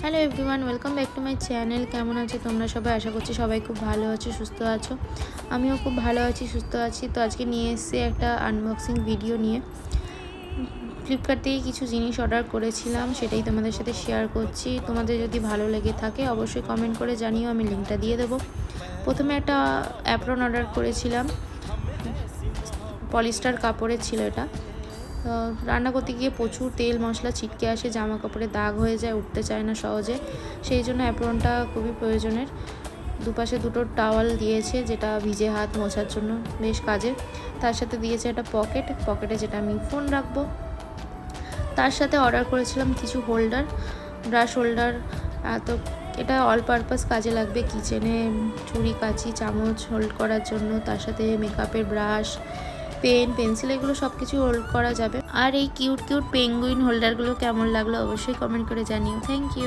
Hello everyone, welcome back to my channel. কেমন আছো তোমরা সবাই? আশা করছি সবাই খুব ভালো আছো, সুস্থ আছো। আমিও খুব ভালো আছি, সুস্থ আছি। তো আজকে নিয়ে এসেছি একটা আনবক্সিং ভিডিও নিয়ে। ফ্লিপকার্ট থেকে কিছু জিনিস অর্ডার করেছিলাম, সেটাই তোমাদের সাথে শেয়ার করছি। তোমাদের যদি ভালো লেগে থাকে অবশ্যই কমেন্ট করে জানিও, আমি লিঙ্কটা দিয়ে দেবো। প্রথমে একটা অ্যাপ্রন অর্ডার করেছিলাম, পলিস্টার কাপড়ের ছিল এটা। রান্না করতে গিয়ে প্রচুর তেল মশলা ছিটকে আসে, জামা কাপড়ে দাগ হয়ে যায়, উঠতে চায় না সহজে। সেই জন্য অ্যাপ্রনটা খুবই প্রয়োজনের। দুপাশে দুটো টাওয়াল দিয়েছে, যেটা ভিজে হাত মোছার জন্য বেশ কাজের। তার সাথে দিয়েছে একটা পকেটে যেটা আমি ফোন রাখবো। তার সাথে অর্ডার করেছিলাম কিছু হোল্ডার, ব্রাশ হোল্ডার। তো এটা অল পারপাস কাজে লাগবে, কিচেনে ছুরি কাঁচি চামচ হোল্ড করার জন্য। তার সাথে মেকআপের ব্রাশ, পেন, পেন্সিল, এগুলো সব কিছু হোল্ড করা যাবে। আর এই কিউট পেঙ্গুইন হোল্ডারগুলো কেমন লাগলো অবশ্যই কমেন্ট করে জানিও। Thank you.